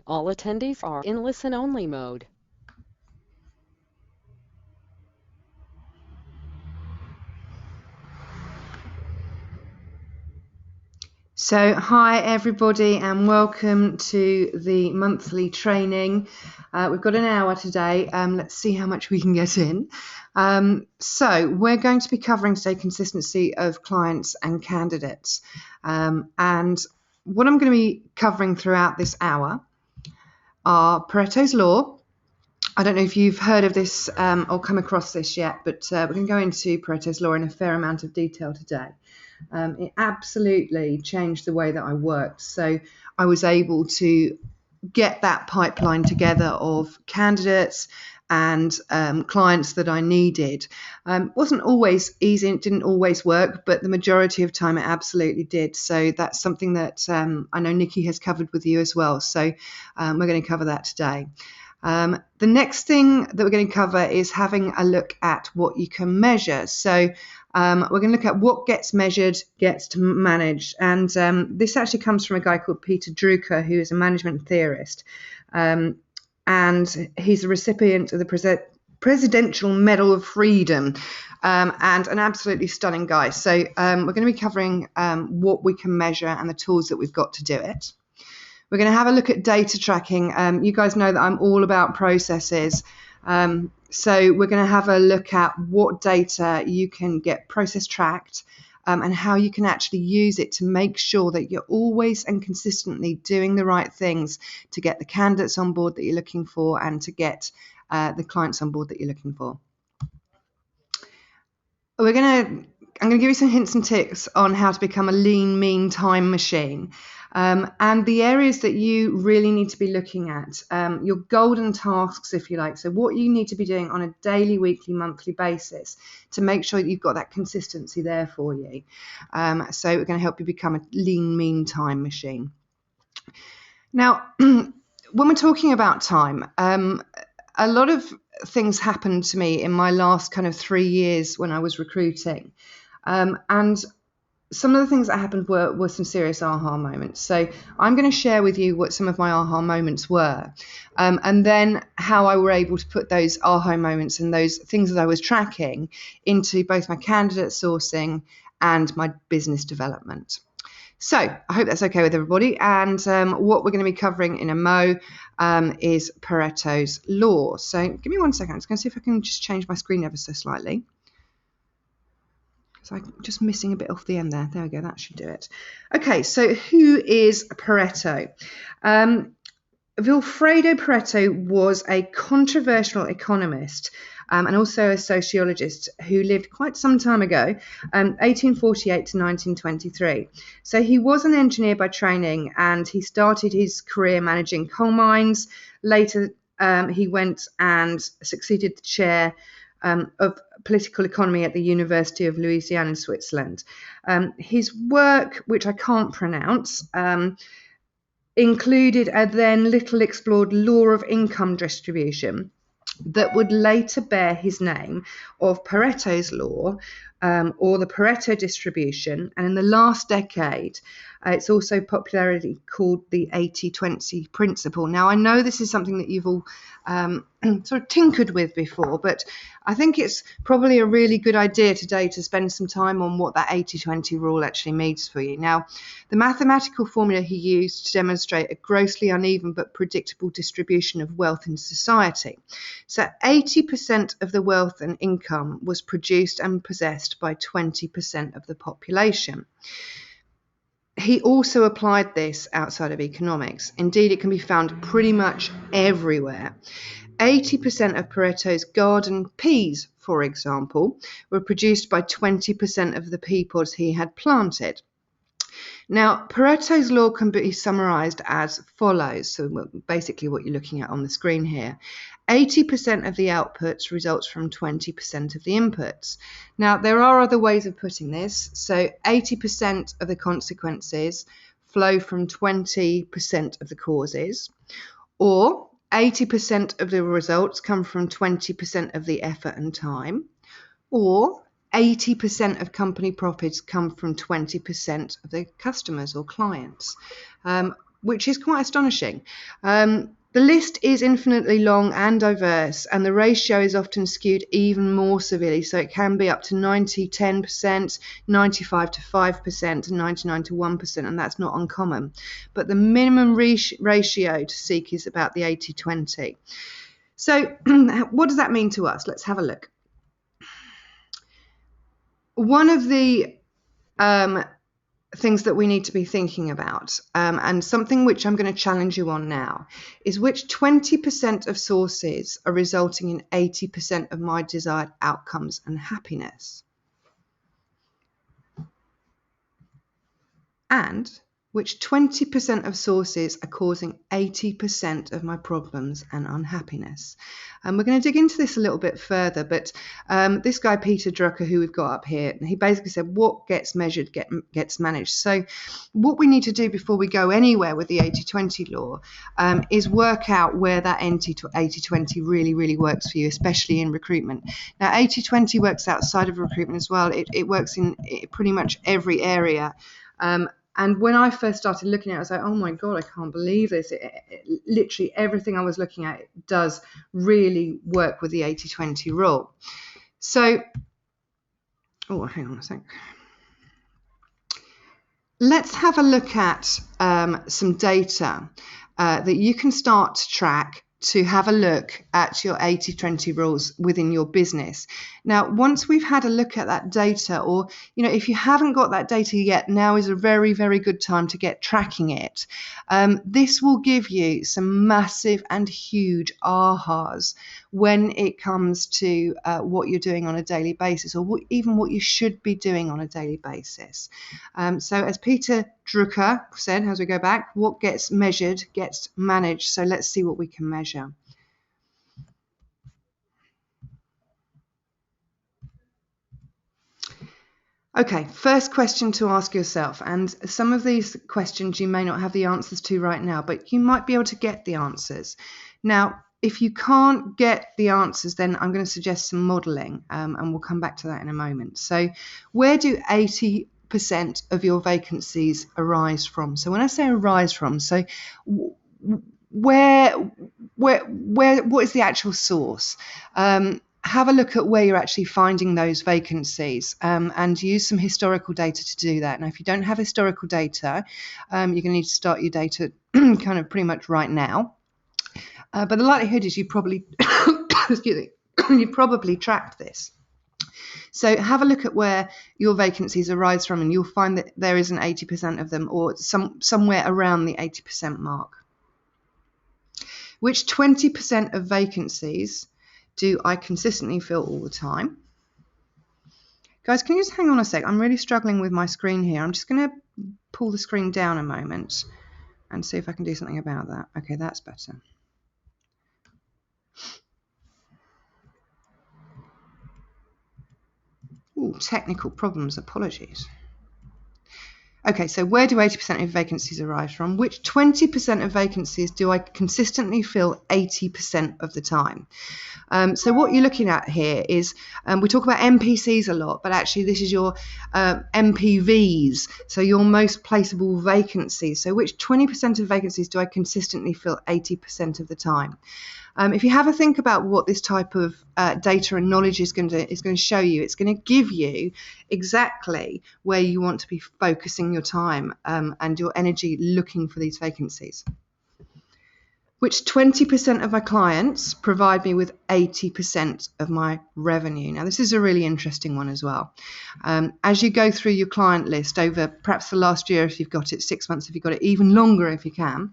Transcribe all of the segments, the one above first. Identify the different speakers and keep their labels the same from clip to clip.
Speaker 1: All attendees are in listen-only mode.
Speaker 2: So hi everybody and welcome to the monthly training. We've got an hour today. Let's see how much we can get in. So we're going to be covering today consistency of clients and candidates. And what I'm going to be covering throughout this hour are Pareto's Law. I don't know if you've heard of this or come across this yet, but we're going to go into Pareto's Law in a fair amount of detail today. It absolutely changed the way that I worked. So I was able to get that pipeline together of candidates and clients that I needed. Wasn't always easy, it didn't always work, but the majority of time it absolutely did. So that's something that I know Nikki has covered with you as well. So we're going to cover that today. The next thing that we're going to cover is having a look at what you can measure. So we're going to look at what gets measured, gets managed. And this actually comes from a guy called Peter Drucker, who is a management theorist. And he's a recipient of the Presidential Medal of Freedom, and an absolutely stunning guy. So we're going to be covering what we can measure and the tools that we've got to do it. We're going to have a look at data tracking. You guys know that I'm all about processes. So we're going to have a look at what data you can get process tracked and how you can actually use it to make sure that you're always and consistently doing the right things to get the candidates on board that you're looking for and to get the clients on board that you're looking for. I'm going to give you some hints and tips on how to become a lean, mean time machine. And the areas that you really need to be looking at, your golden tasks, if you like. So what you need to be doing on a daily, weekly, monthly basis to make sure that you've got that consistency there for you. So we're going to help you become a lean, mean time machine. Now, when we're talking about time, a lot of things happened to me in my last kind of 3 years when I was recruiting. And some of the things that happened were some serious aha moments. So I'm going to share with you what some of my aha moments were, and then how I were able to put those aha moments and those things that I was tracking into both my candidate sourcing and my business development. So I hope that's okay with everybody. And what we're going to be covering in a mo is Pareto's Law. So give me 1 second. I'm just going to see if I can just change my screen ever so slightly. So I'm just missing a bit off the end there. There we go. That should do it. Okay, so who is Pareto? Vilfredo Pareto was a controversial economist and also a sociologist who lived quite some time ago, 1848 to 1923. So he was an engineer by training and he started his career managing coal mines. Later, he went and succeeded the chair of political economy at the University of Louisiana in Switzerland. His work, which I can't pronounce, included a then little explored law of income distribution that would later bear his name of Pareto's Law, or the Pareto distribution. And in the last decade, it's also popularly called the 80-20 principle. Now, I know this is something that you've all sort of tinkered with before, but I think it's probably a really good idea today to spend some time on what that 80-20 rule actually means for you. Now, the mathematical formula he used to demonstrate a grossly uneven but predictable distribution of wealth in society. So 80% of the wealth and income was produced and possessed by 20% of the population. He also applied this outside of economics. Indeed, it can be found pretty much everywhere. 80% of Pareto's garden peas, for example, were produced by 20% of the peoples he had planted. Now, Pareto's law can be summarized as follows. So basically what you're looking at on the screen here. 80% of the outputs results from 20% of the inputs. Now, there are other ways of putting this. So 80% of the consequences flow from 20% of the causes, or 80% of the results come from 20% of the effort and time, or 80% of company profits come from 20% of the customers or clients. which is quite astonishing. The list is infinitely long and diverse, and the ratio is often skewed even more severely. So it can be up to 90-10%, 95 to 5%, and 99 to 1%, and that's not uncommon. But the minimum ratio to seek is about the 80-20. So what does that mean to us? Let's have a look. One of the things that we need to be thinking about, and something which I'm going to challenge you on now, is which 20% of sources are resulting in 80% of my desired outcomes and happiness, and which 20% of sources are causing 80% of my problems and unhappiness. And we're going to dig into this a little bit further, but this guy, Peter Drucker, who we've got up here, he basically said what gets measured gets managed. So what we need to do before we go anywhere with the 80-20 law is work out where that 80-20 really works for you, especially in recruitment. Now, 80-20 works outside of recruitment as well. It works in pretty much every area. And when I first started looking at it, I was like, oh my God, I can't believe this. Literally everything I was looking at does really work with the 80-20 rule. So, oh, hang on a sec. Let's have a look at some data that you can start to track to have a look at your 80-20 rules within your business. Now, once we've had a look at that data, or, if you haven't got that data yet, now is a very good time to get tracking it. This will give you some massive and huge ahas when it comes to what you're doing on a daily basis, or even what you should be doing on a daily basis. So as Peter Drucker said, as we go back, what gets measured gets managed. So let's see what we can measure. Okay, first question to ask yourself, and some of these questions you may not have the answers to right now, but you might be able to get the answers. Now, if you can't get the answers, then I'm going to suggest some modelling, and we'll come back to that in a moment. So where do 80% of your vacancies arise from? So when I say arise from, so what is the actual source? Have a look at where you're actually finding those vacancies, and use some historical data to do that. Now, if you don't have historical data, you're going to need to start your data kind of pretty much right now. But the likelihood is you probably, excuse me, you probably tracked this. So have a look at where your vacancies arise from, and you'll find that there isn't 80% of them, or somewhere around the 80% mark. Which 20% of vacancies do I consistently fill all the time? Guys, can you just hang on a sec? I'm really struggling with my screen here. I'm just going to pull the screen down a moment and see if I can do something about that. Okay, that's better. Ooh, technical problems, apologies. Okay, so where do 80% of vacancies arise from? Which 20% of vacancies do I consistently fill 80% of the time? So what you're looking at here is, we talk about MPCs a lot, but actually this is your MPVs, so your most placeable vacancies. So which 20% of vacancies do I consistently fill 80% of the time? If you have a think about what this type of data and knowledge is going to show you, it's going to give you exactly where you want to be focusing your time and your energy looking for these vacancies. Which 20% of my clients provide me with 80% of my revenue? Now, this is a really interesting one as well. As you go through your client list over perhaps the last year, if you've got it, 6 months if you've got it, even longer if you can,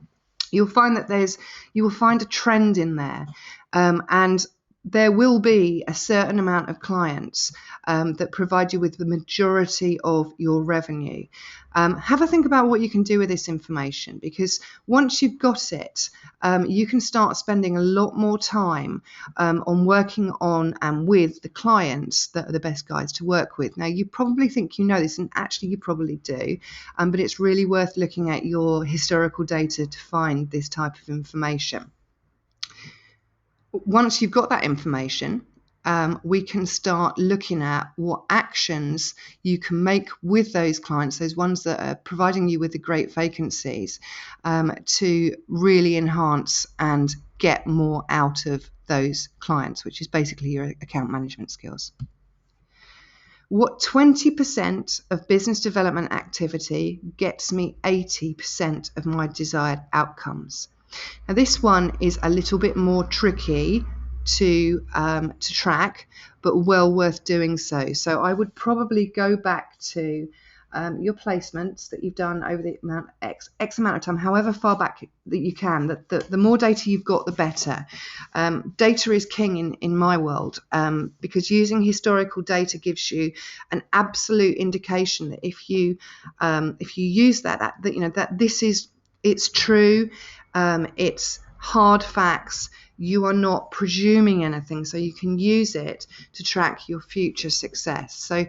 Speaker 2: you'll find that you will find a trend in there, and there will be a certain amount of clients that provide you with the majority of your revenue. Have a think about what you can do with this information, because once you've got it, you can start spending a lot more time on working on and with the clients that are the best guys to work with. Now, you probably think you know this, and actually you probably do, but it's really worth looking at your historical data to find this type of information. Once you've got that information, we can start looking at what actions you can make with those clients, those ones that are providing you with the great vacancies, to really enhance and get more out of those clients, which is basically your account management skills. What 20% of business development activity gets me 80% of my desired outcomes? Now, this one is a little bit more tricky to track, but well worth doing so. So I would probably go back to your placements that you've done over the X amount of time, however far back that you can. The more data you've got, the better. Data is king in my world, because using historical data gives you an absolute indication that if you use that it's true, it's hard facts. You are not presuming anything, so you can use it to track your future success. So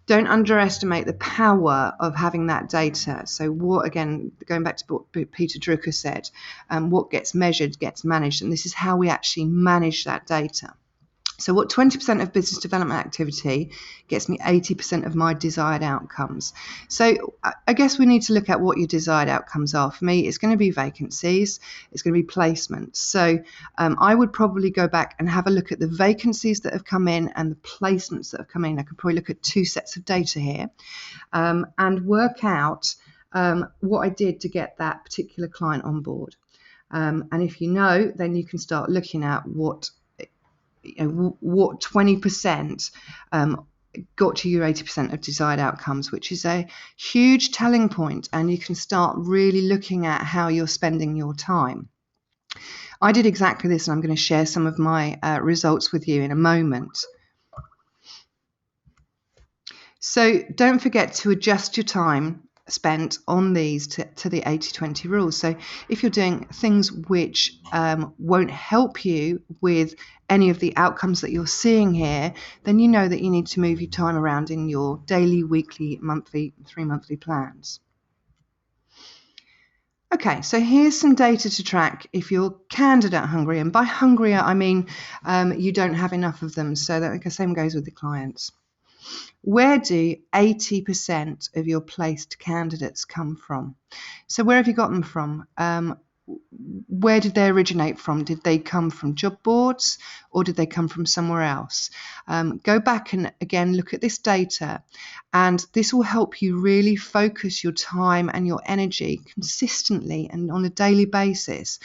Speaker 2: don't underestimate the power of having that data. So what, again, going back to what Peter Drucker said, what gets measured gets managed, and this is how we actually manage that data. So what 20% of business development activity gets me 80% of my desired outcomes. So I guess we need to look at what your desired outcomes are. For me, it's going to be vacancies, it's going to be placements. So I would probably go back and have a look at the vacancies that have come in and the placements that have come in. I could probably look at 2 sets of data here, and work out what I did to get that particular client on board. And if you know, then you can start looking at what 20% got you your 80% of desired outcomes, which is a huge telling point, and you can start really looking at how you're spending your time. I did exactly this, and I'm going to share some of my results with you in a moment. So don't forget to adjust your time spent on these to the 80-20 rule. So if you're doing things which won't help you with any of the outcomes that you're seeing here, then you know that you need to move your time around in your daily, weekly, monthly, 3-monthly plans. Okay, so here's some data to track if you're candidate hungry, and by hungrier I mean you don't have enough of them, so that the same goes with the clients. Where do 80% of your placed candidates come from? So where have you got them from? Where did they originate from? Did they come from job boards, or did they come from somewhere else? Go back and again look at this data, and this will help you really focus your time and your energy consistently and on a daily basis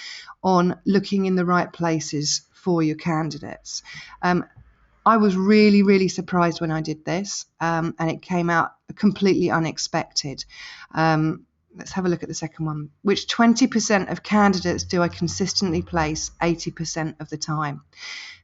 Speaker 2: on looking in the right places for your candidates. I was really, really surprised when I did this, and it came out completely unexpected. Let's have a look at the second one. Which 20% of candidates do I consistently place 80% of the time?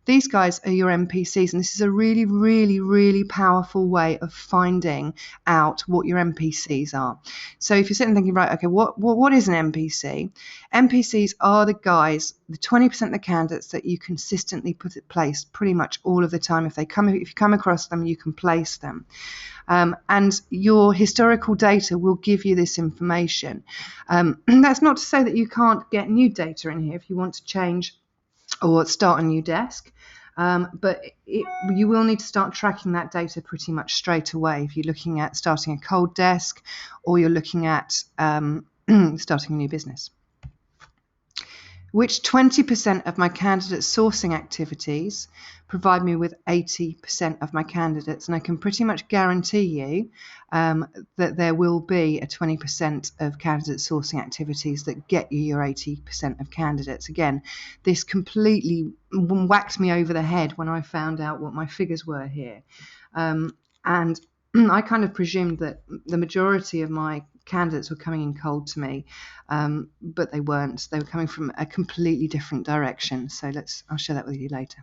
Speaker 2: These guys are your NPCs, and this is a really, really, really powerful way of finding out what your NPCs are. So if you're sitting thinking, right, okay, what is an NPC? NPCs are the guys, the 20% of the candidates that you consistently place pretty much all of the time. If you come across them, you can place them. And your historical data will give you this information. That's not to say that you can't get new data in here if you want to change or start a new desk, but you will need to start tracking that data pretty much straight away if you're looking at starting a cold desk or you're looking at starting a new business. Which 20% of my candidate sourcing activities provide me with 80% of my candidates? And I can pretty much guarantee you that there will be a 20% of candidate sourcing activities that get you your 80% of candidates. Again, this completely whacked me over the head when I found out what my figures were here. And I kind of presumed that the majority of my candidates were coming in cold to me, but they weren't. They were coming from a completely different direction. So I'll share that with you later.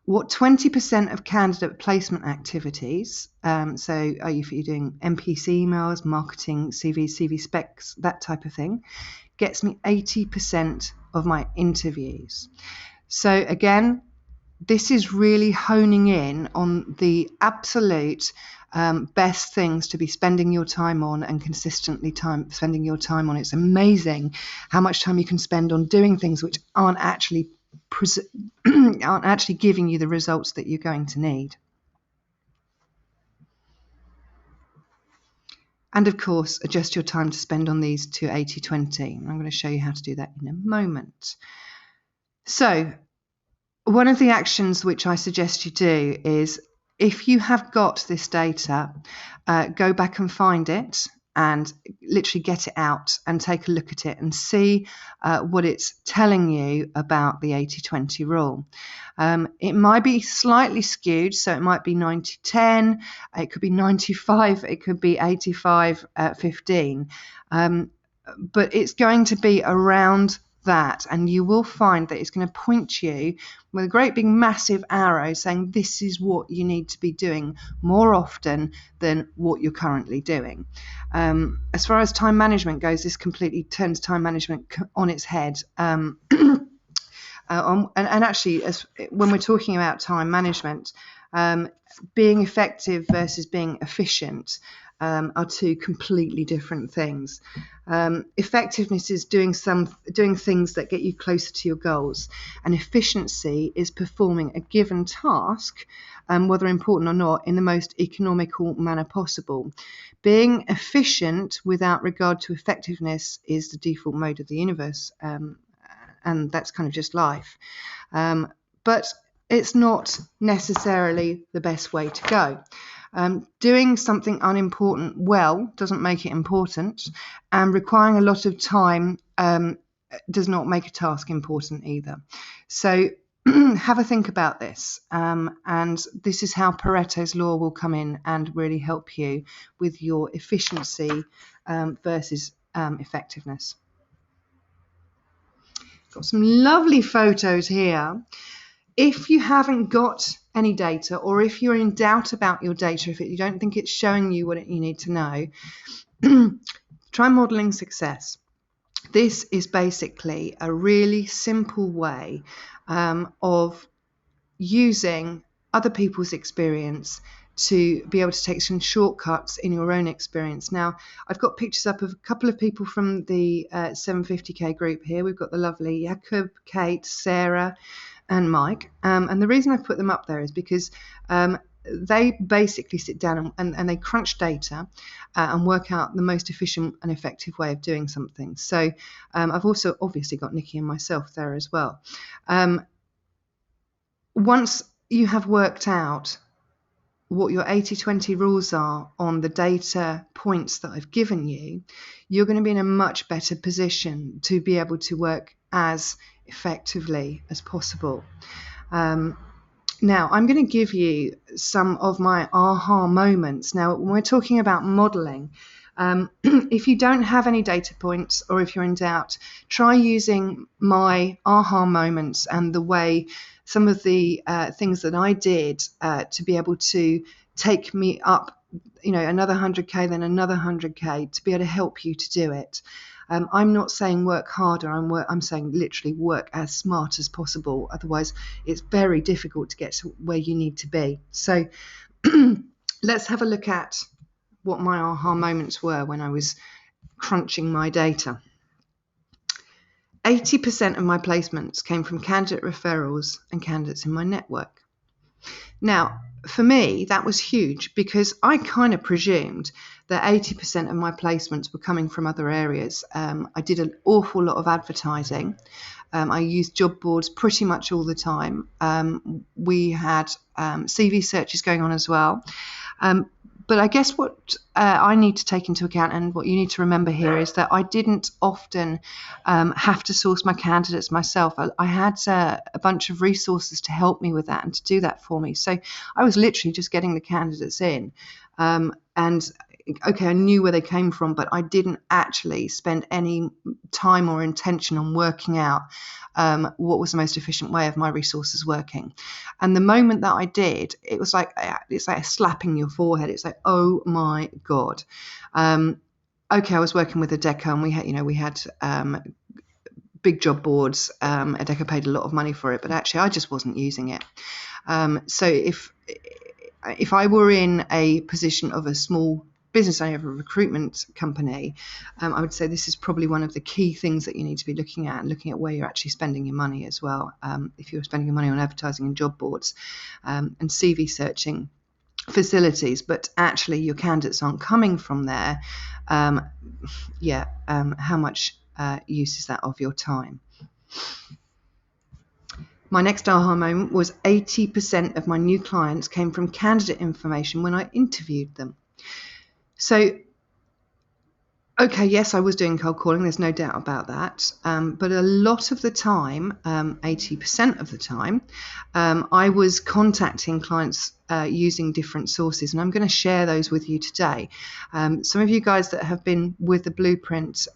Speaker 2: What 20% of candidate placement activities, so if you're doing MPC emails, marketing, CV specs, that type of thing, gets me 80% of my interviews. So again, this is really honing in on the absolute best things to be spending your time on and consistently spending your time on. It's amazing how much time you can spend on doing things which aren't actually aren't actually giving you the results that you're going to need. And of course, adjust your time to spend on these to 80-20. I'm going to show you how to do that in a moment. So one of the actions which I suggest you do is, if you have got this data, go back and find it and literally get it out and take a look at it and see what it's telling you about the 80-20 rule. It might be slightly skewed, so it might be 90-10, it could be 95, it could be 85-15, but it's going to be around that, and you will find that it's going to point you with a great big massive arrow saying this is what you need to be doing more often than what you're currently doing. As far as time management goes, this completely turns time management on its head. And actually, when we're talking about time management, being effective versus being efficient are two completely different things. Effectiveness is doing things that get you closer to your goals, and efficiency is performing a given task, whether important or not, in the most economical manner possible. Being efficient without regard to effectiveness is the default mode of the universe, and that's kind of just life. But it's not necessarily the best way to go. Doing something unimportant well doesn't make it important, and requiring a lot of time does not make a task important either. So have a think about this, and this is how Pareto's law will come in and really help you with your efficiency versus effectiveness. Got some lovely photos here. If you haven't got any data, or if you're in doubt about your data, if you don't think it's showing you what you need to know, try modeling success. This is basically a really simple way of using other people's experience to be able to take some shortcuts in your own experience. Now, I've got pictures up of a couple of people from the 750k group here. We've got the lovely Jakob, Kate, Sarah, and Mike. And the reason I've put them up there is because they basically sit down and they crunch data and work out the most efficient and effective way of doing something. So I've also obviously got Nikki and myself there as well. Once you have worked out what your 80-20 rules are on the data points that I've given you, you're going to be in a much better position to be able to work as effectively as possible. Now, I'm going to give you some of my aha moments. Now, when we're talking about modeling, if you don't have any data points, or if you're in doubt, try using my aha moments and the way some of the things that I did to be able to take me up, another 100k, then another 100k, to be able to help you to do it. I'm not saying work harder, I'm saying literally work as smart as possible. Otherwise, it's very difficult to get to where you need to be. So let's have a look at what my aha moments were when I was crunching my data. 80% of my placements came from candidate referrals and candidates in my network. Now, for me, that was huge, because I kind of presumed that 80% of my placements were coming from other areas. I did an awful lot of advertising. I used job boards pretty much all the time. We had CV searches going on as well. But I guess what I need to take into account, and what you need to remember here, is that I didn't often have to source my candidates myself. I had a bunch of resources to help me with that and to do that for me. So I was literally just getting the candidates in. And okay, I knew where they came from, but I didn't actually spend any time or intention on working out what was the most efficient way of my resources working. And the moment that I did, it's like a slap in your forehead. It's like, oh my God. Okay, I was working with Adecco, and we had big job boards. Adecco paid a lot of money for it, but actually I just wasn't using it. So if I were in a position of a small business owner of a recruitment company, I would say this is probably one of the key things that you need to be looking at, and looking at where you're actually spending your money as well. If you're spending your money on advertising and job boards and CV searching facilities, but actually your candidates aren't coming from there, how much use is that of your time? My next aha moment was 80% of my new clients came from candidate information when I interviewed them. So, okay, yes, I was doing cold calling, there's no doubt about that. But a lot of the time, 80% of the time, I was contacting clients using different sources, and I'm going to share those with you today. Some of you guys that have been with the Blueprint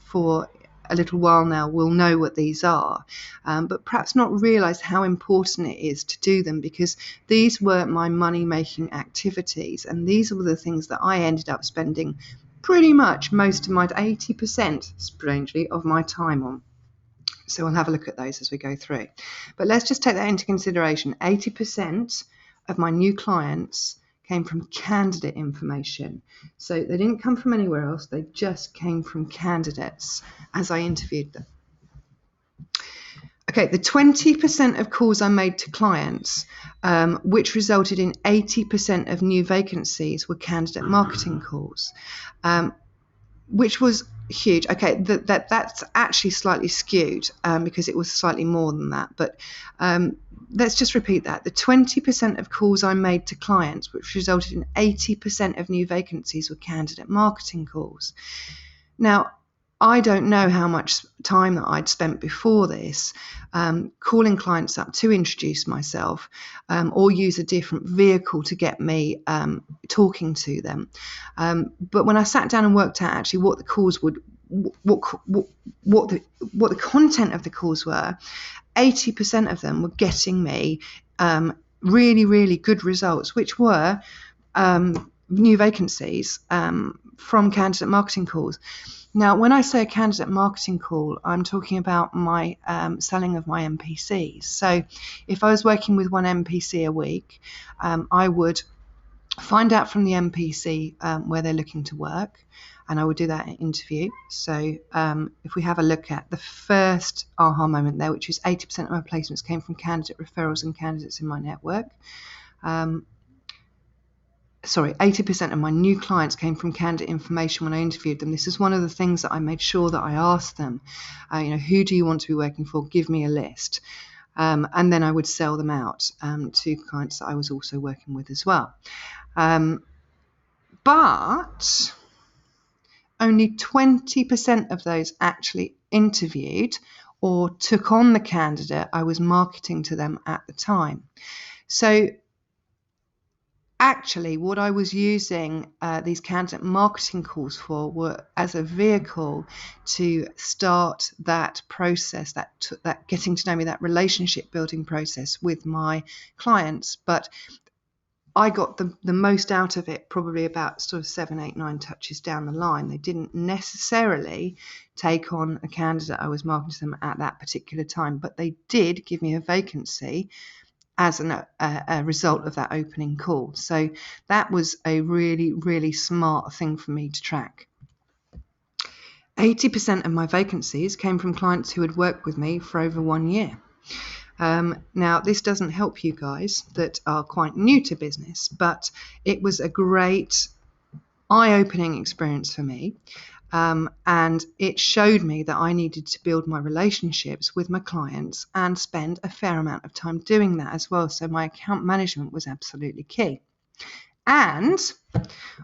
Speaker 2: for a little while now will know what these are, but perhaps not realize how important it is to do them, because these were my money-making activities, and these were the things that I ended up spending pretty much most of my 80%, strangely, of my time on. So we'll have a look at those as we go through. But let's just take that into consideration. 80% of my new clients came from candidate information. So they didn't come from anywhere else. They just came from candidates as I interviewed them. Okay, the 20% of calls I made to clients, which resulted in 80% of new vacancies, were candidate marketing calls, which was huge. Okay, that's actually slightly skewed because it was slightly more than that. But let's just repeat that. The 20% of calls I made to clients, which resulted in 80% of new vacancies, were candidate marketing calls. Now, I don't know how much time that I'd spent before this calling clients up to introduce myself or use a different vehicle to get me talking to them. But when I sat down and worked out actually what the calls would, what the content of the calls were, 80% of them were getting me really, really good results, which were new vacancies from candidate marketing calls. Now, when I say a candidate marketing call, I'm talking about my selling of my NPCs. So if I was working with one NPC a week, I would find out from the NPC where they're looking to work, and I would do that in interview. So if we have a look at the first aha moment there, which is 80% of my placements came from candidate referrals and candidates in my network. 80% of my new clients came from candidate information when I interviewed them. This is one of the things that I made sure that I asked them, who do you want to be working for? Give me a list. And then I would sell them out to clients that I was also working with as well. But only 20% of those actually interviewed or took on the candidate I was marketing to them at the time. So actually, what I was using these candidate marketing calls for were as a vehicle to start that process, that getting to know me, that relationship building process with my clients. But I got the most out of it probably about sort of 7, 8, 9 touches down the line. They didn't necessarily take on a candidate I was marketing to them at that particular time, but they did give me a vacancy as a result of that opening call. So that was a really, really smart thing for me to track. 80% of my vacancies came from clients who had worked with me for over 1 year. Now, this doesn't help you guys that are quite new to business, but it was a great eye-opening experience for me. And it showed me that I needed to build my relationships with my clients and spend a fair amount of time doing that as well. So my account management was absolutely key. And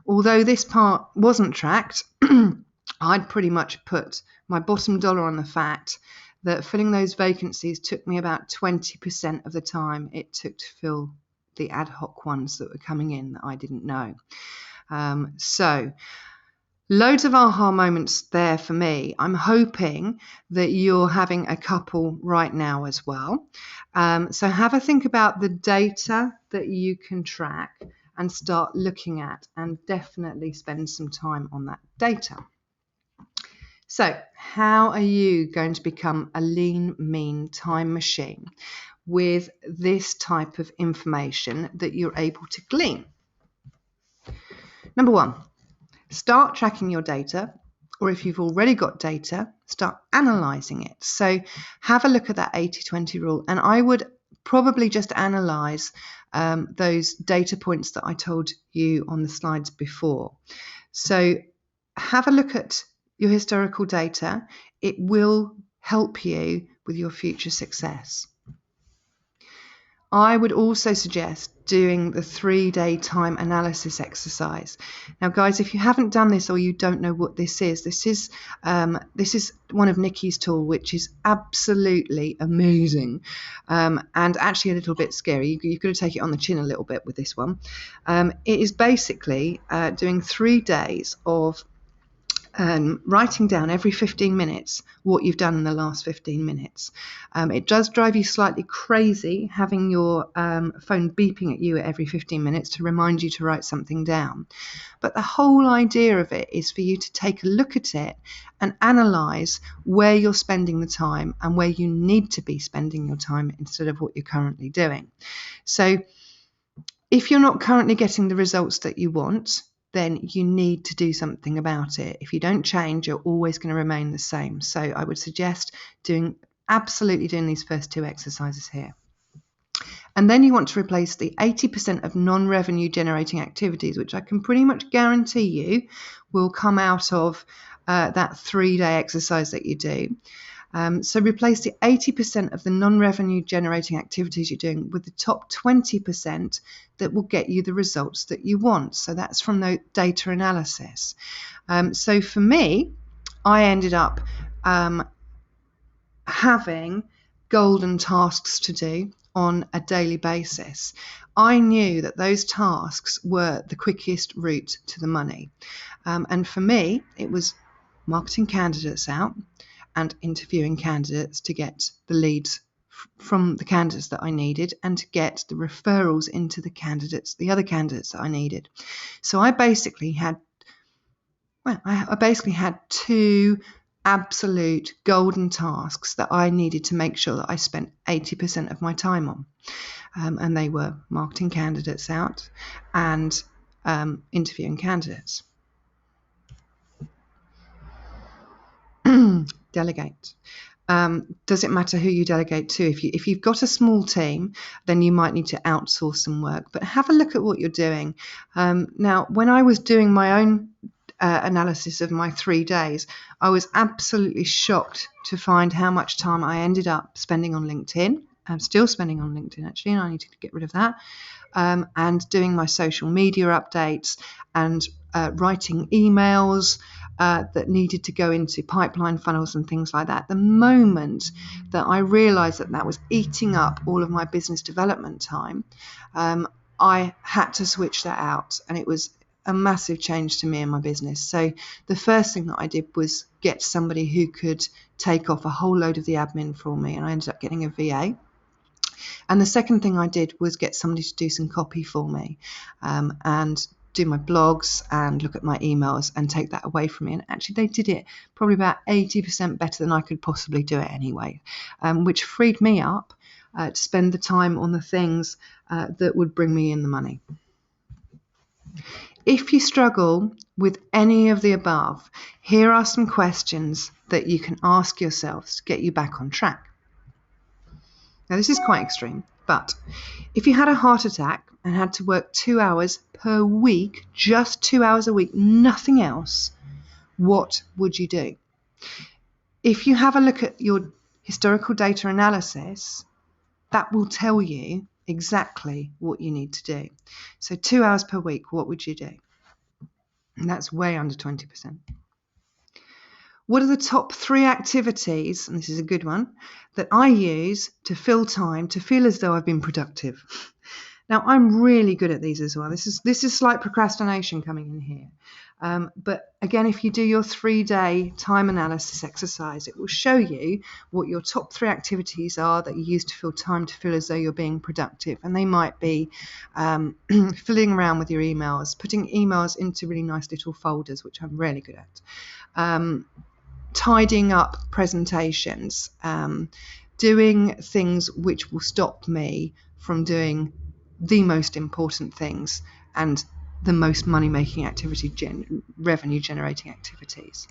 Speaker 2: although this part wasn't tracked, I'd pretty much put my bottom dollar on the fact that filling those vacancies took me about 20% of the time it took to fill the ad hoc ones that were coming in that I didn't know. So loads of aha moments there for me. I'm hoping that you're having a couple right now as well. So have a think about the data that you can track and start looking at, and definitely spend some time on that data. So how are you going to become a lean, mean time machine with this type of information that you're able to glean? Number one, Start tracking your data, or if you've already got data, start analysing it. So have a look at that 80-20 rule, and I would probably just analyse those data points that I told you on the slides before. So have a look at your historical data. It will help you with your future success. I would also suggest doing the 3-day time analysis exercise. Now, guys, if you haven't done this or you don't know what this is one of Nikki's tools, which is absolutely amazing and actually a little bit scary. You've got to take it on the chin a little bit with this one. It is basically doing 3 days of writing down every 15 minutes what you've done in the last 15 minutes. It does drive you slightly crazy having your phone beeping at you at every 15 minutes to remind you to write something down. But the whole idea of it is for you to take a look at it and analyse where you're spending the time and where you need to be spending your time instead of what you're currently doing. So if you're not currently getting the results that you want, then you need to do something about it. If you don't change, you're always going to remain the same. So I would suggest absolutely doing these first 2 exercises here. And then you want to replace the 80% of non-revenue generating activities, which I can pretty much guarantee you will come out of that 3-day exercise that you do. So replace the 80% of the non-revenue generating activities you're doing with the top 20% that will get you the results that you want. So that's from the data analysis. So for me, I ended up having golden tasks to do on a daily basis. I knew that those tasks were the quickest route to the money. And for me, it was marketing candidates out and interviewing candidates to get the leads from the candidates that I needed and to get the referrals into the other candidates that I needed. So I basically had 2 absolute golden tasks that I needed to make sure that I spent 80% of my time on. And they were marketing candidates out and interviewing candidates. Delegate. Does it matter who you delegate to? If you've got a small team, then you might need to outsource some work, but have a look at what you're doing. Now, when I was doing my own analysis of my 3 days, I was absolutely shocked to find how much time I ended up spending on LinkedIn. I'm still spending on LinkedIn, actually, and I need to get rid of that. And doing my social media updates and writing emails that needed to go into pipeline funnels and things like that. The moment that I realized that was eating up all of my business development time, I had to switch that out, and it was a massive change to me and my business. So the first thing that I did was get somebody who could take off a whole load of the admin for me, and I ended up getting a VA. And the second thing I did was get somebody to do some copy for me and do my blogs and look at my emails and take that away from me. And actually they did it probably about 80% better than I could possibly do it anyway, which freed me up to spend the time on the things that would bring me in the money. If you struggle with any of the above, here are some questions that you can ask yourselves to get you back on track. Now, this is quite extreme, but if you had a heart attack and had to work 2 hours per week, just 2 hours a week, nothing else, what would you do? If you have a look at your historical data analysis, that will tell you exactly what you need to do. So 2 hours per week, what would you do? And that's way under 20%. What are the top 3 activities, and this is a good one, that I use to fill time, to feel as though I've been productive? Now, I'm really good at these as well. This is slight procrastination coming in here. But again, if you do your 3-day time analysis exercise, it will show you what your top 3 activities are that you use to fill time to feel as though you're being productive. And they might be filling around with your emails, putting emails into really nice little folders, which I'm really good at. Tidying up presentations, doing things which will stop me from doing the most important things and the most money-making activity, revenue-generating activities.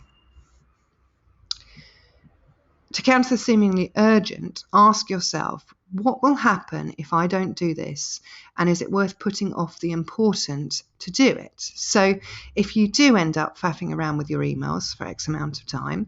Speaker 2: To counter the seemingly urgent, ask yourself, what will happen if I don't do this? And is it worth putting off the important to do it? So if you do end up faffing around with your emails for X amount of time,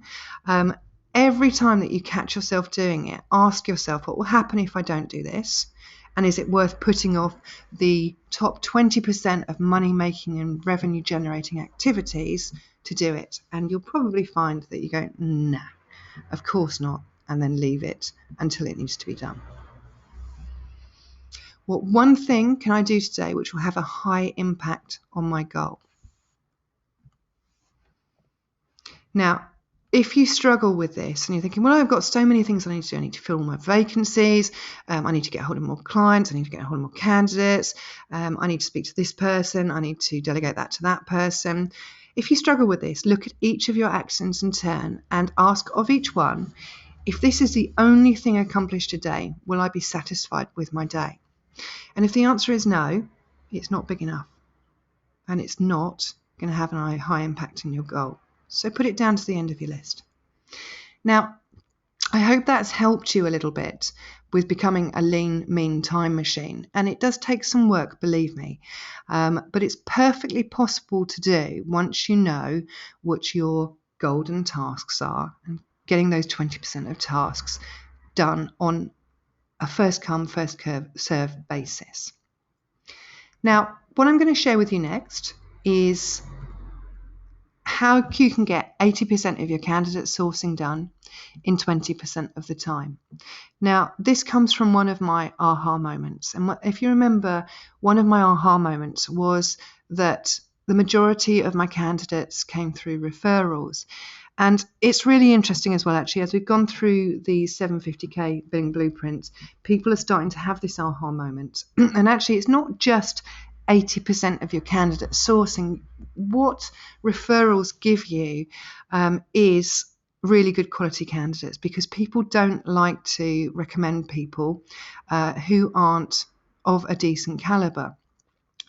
Speaker 2: every time that you catch yourself doing it, ask yourself, what will happen if I don't do this? And is it worth putting off the top 20% of money-making and revenue-generating activities to do it? And you'll probably find that you go, nah, of course not, and then leave it until it needs to be done. What one thing can I do today which will have a high impact on my goal? Now, if you struggle with this and you're thinking, well, I've got so many things I need to do. I need to fill all my vacancies. I need to get hold of more clients. I need to get hold of more candidates. I need to speak to this person. I need to delegate that to that person. If you struggle with this, look at each of your actions in turn and ask of each one, if this is the only thing accomplished today, will I be satisfied with my day? And if the answer is no, it's not big enough and it's not going to have a high impact on your goal. So put it down to the end of your list. Now, I hope that's helped you a little bit with becoming a lean, mean time machine. And it does take some work, believe me. But it's perfectly possible to do once you know what your golden tasks are and getting those 20% of tasks done on a first come, first serve basis. Now, what I'm going to share with you next is how you can get 80% of your candidate sourcing done in 20% of the time. Now, this comes from one of my aha moments. And if you remember, one of my aha moments was that the majority of my candidates came through referrals. And it's really interesting as well, actually, as we've gone through the 750k billing blueprints, people are starting to have this aha moment. And actually, it's not just 80% of your candidate sourcing. What referrals give you is really good quality candidates, because people don't like to recommend people who aren't of a decent caliber.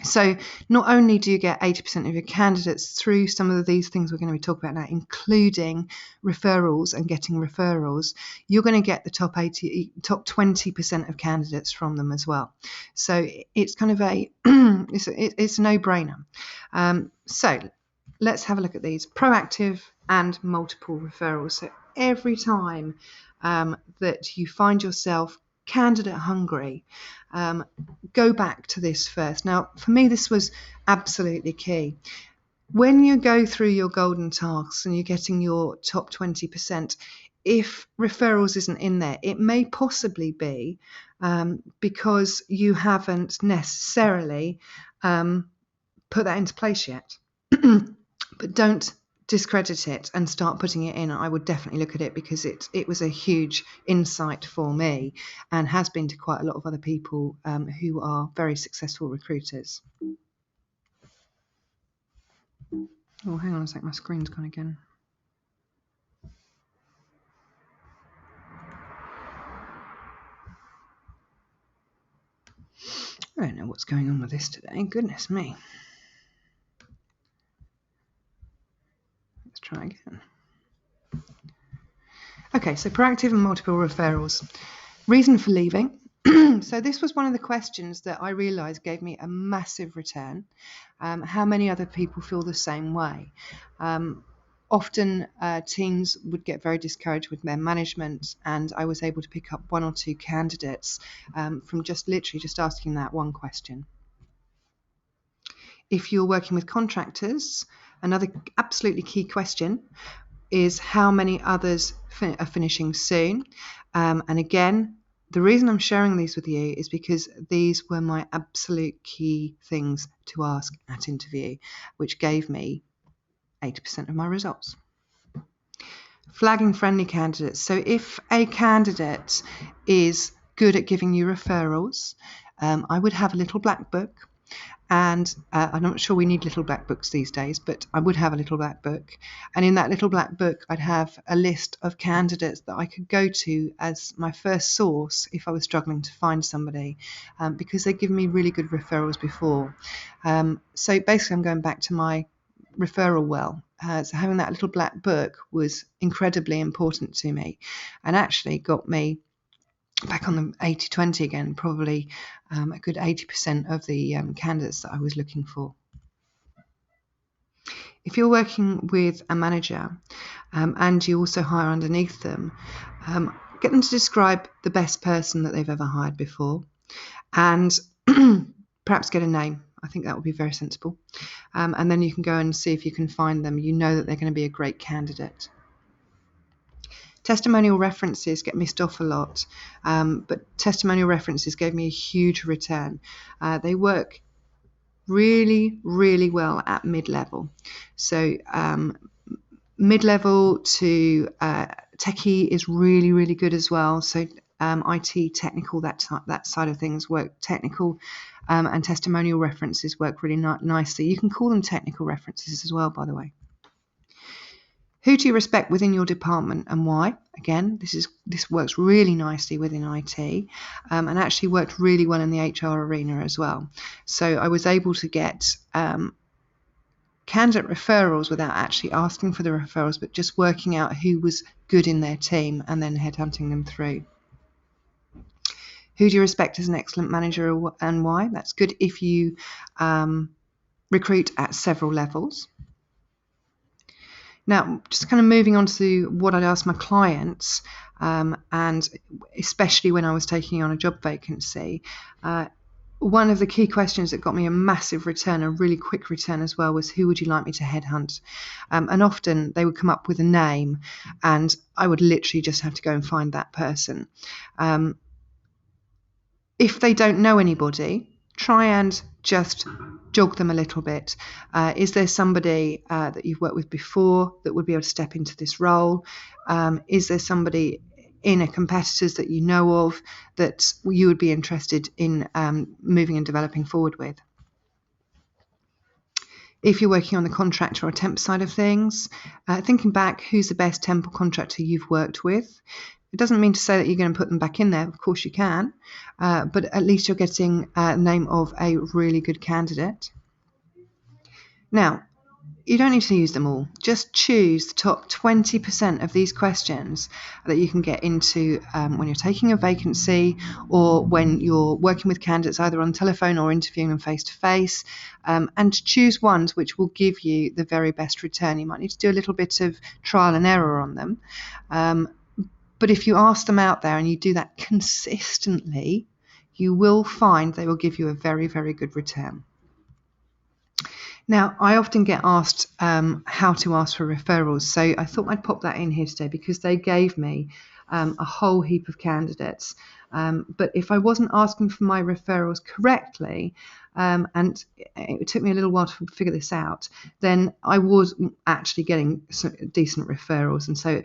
Speaker 2: So not only do you get 80% of your candidates through some of these things we're going to be talking about now, including referrals and getting referrals, you're going to get the top 20% of candidates from them as well. So it's kind of it's a no-brainer. So let's have a look at these. Proactive and multiple referrals. So every time that you find yourself candidate hungry, go back to this first. Now, for me, this was absolutely key. When you go through your golden tasks and you're getting your top 20%, if referrals isn't in there, it may possibly be because you haven't necessarily put that into place yet. But don't discredit it and start putting it in. I would definitely look at it, because it was a huge insight for me and has been to quite a lot of other people who are very successful recruiters. Oh, hang on a sec, my screen's gone again. I don't know what's going on with this today, goodness me. Let's try again. Okay, so proactive and multiple referrals. Reason for leaving. So this was one of the questions that I realised gave me a massive return. How many other people feel the same way? Often teams would get very discouraged with their management, and I was able to pick up one or two candidates from just asking that one question. If you're working with contractors, another absolutely key question is how many others are finishing soon. And again, the reason I'm sharing these with you is because these were my absolute key things to ask at interview, which gave me 80% of my results. Flagging friendly candidates. So if a candidate is good at giving you referrals, I would have a little black book, And I'm not sure we need little black books these days, but I would have a little black book. And in that little black book, I'd have a list of candidates that I could go to as my first source if I was struggling to find somebody, because they'd given me really good referrals before. So basically, I'm going back to my referral well. So having that little black book was incredibly important to me, and actually got me back on the 80-20 again, probably a good 80% of the candidates that I was looking for. If you're working with a manager and you also hire underneath them, get them to describe the best person that they've ever hired before, and perhaps get a name. I think that would be very sensible. And then you can go and see if you can find them. You know that they're going to be a great candidate. Testimonial references get missed off a lot, but testimonial references gave me a huge return. They work really, really well at mid-level. So mid-level to techie is really, really good as well. So IT, technical, that side of things work. Technical and testimonial references work really nicely. You can call them technical references as well, by the way. Who do you respect within your department and why? Again, this works really nicely within IT, and actually worked really well in the HR arena as well. So I was able to get candidate referrals without actually asking for the referrals, but just working out who was good in their team and then headhunting them through. Who do you respect as an excellent manager and why? That's good if you recruit at several levels. Now, just kind of moving on to what I'd ask my clients, and especially when I was taking on a job vacancy, one of the key questions that got me a massive return, a really quick return as well, was who would you like me to headhunt? And often they would come up with a name and I would literally just have to go and find that person. If they don't know anybody, try and just jog them a little bit. Is there somebody that you've worked with before that would be able to step into this role? Is there somebody in a competitors that you know of that you would be interested in moving and developing forward with? If you're working on the contractor or temp side of things, thinking back, who's the best temp or contractor you've worked with? It doesn't mean to say that you're going to put them back in there. Of course you can, but at least you're getting a name of a really good candidate. Now, you don't need to use them all. Just choose the top 20% of these questions that you can get into when you're taking a vacancy or when you're working with candidates either on telephone or interviewing them face-to-face, and choose ones which will give you the very best return. You might need to do a little bit of trial and error on them. But if you ask them out there and you do that consistently, you will find they will give you a very, very good return. Now, I often get asked how to ask for referrals, so I thought I'd pop that in here today because they gave me a whole heap of candidates. But if I wasn't asking for my referrals correctly, and it took me a little while to figure this out, then I was actually getting some decent referrals. And so,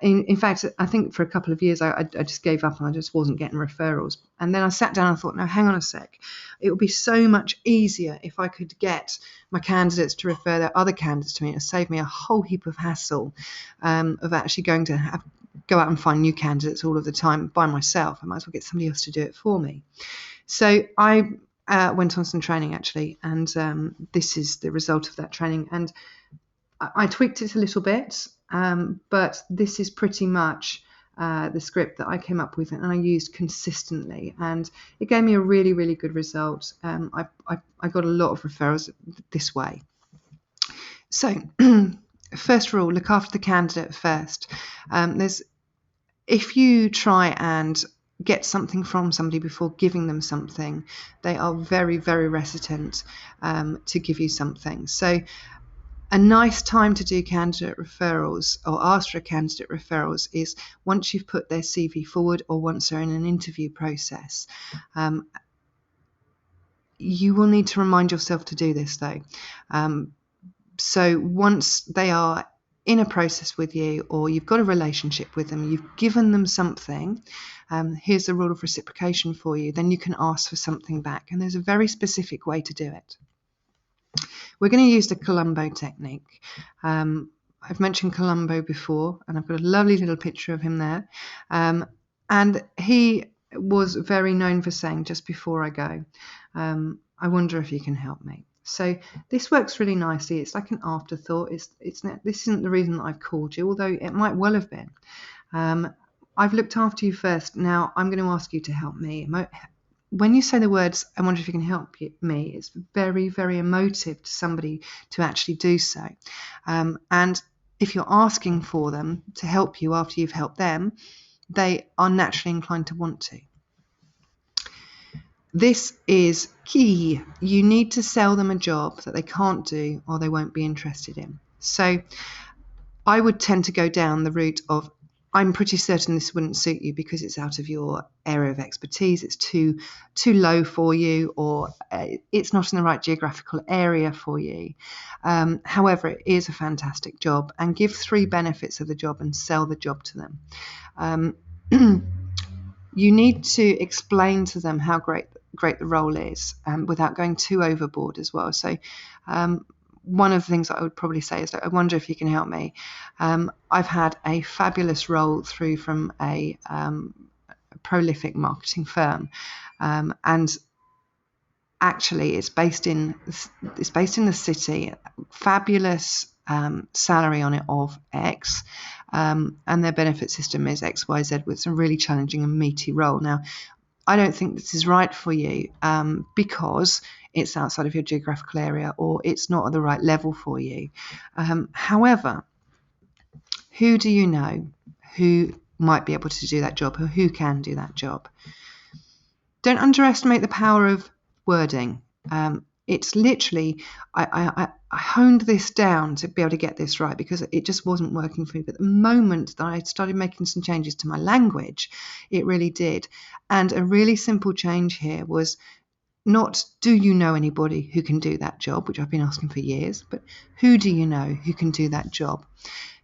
Speaker 2: in fact, I think for a couple of years, I just gave up and I just wasn't getting referrals. And then I sat down and thought, no, hang on a sec. It would be so much easier if I could get my candidates to refer their other candidates to me. It would save me a whole heap of hassle of actually going to go out and find new candidates all of the time by myself. I might as well get somebody else to do it for me. So I went on some training actually, and this is the result of that training. And I tweaked it a little bit, but this is pretty much the script that I came up with and I used consistently, and it gave me a really, really good result. I got a lot of referrals this way. So first rule, look after the candidate first. If you try and get something from somebody before giving them something, they are very, very reticent to give you something. So a nice time to do candidate referrals or ask for candidate referrals is once you've put their CV forward or once they're in an interview process. You will need to remind yourself to do this though. So once they are in a process with you, or you've got a relationship with them, you've given them something, here's the rule of reciprocation for you, then you can ask for something back. And there's a very specific way to do it. We're going to use the Columbo technique. I've mentioned Columbo before, and I've got a lovely little picture of him there. And he was very known for saying, just before I go, I wonder if you can help me. So this works really nicely. It's like an afterthought. This isn't the reason that I've called you, although it might well have been. I've looked after you first. Now I'm going to ask you to help me. When you say the words, I wonder if you can help me, it's very, very emotive to somebody to actually do so. And if you're asking for them to help you after you've helped them, they are naturally inclined to want to. This is key. You need to sell them a job that they can't do or they won't be interested in. So I would tend to go down the route of, I'm pretty certain this wouldn't suit you because it's out of your area of expertise, it's too low for you, or it's not in the right geographical area for you. However, it is a fantastic job, and give 3 benefits of the job and sell the job to them. You need to explain to them how great the role is, without going too overboard as well. So one of the things that I would probably say is that I wonder if you can help me. I've had a fabulous role through from a prolific marketing firm, and actually it's based in the city. Fabulous salary on it of X, and their benefit system is XYZ with some really challenging and meaty role. Now, I don't think this is right for you because it's outside of your geographical area, or it's not at the right level for you. However, who do you know who might be able to do that job, or who can do that job? Don't underestimate the power of wording. It's literally, I honed this down to be able to get this right because it just wasn't working for me. But the moment that I started making some changes to my language, it really did. And a really simple change here was not, do you know anybody who can do that job, which I've been asking for years, but who do you know who can do that job?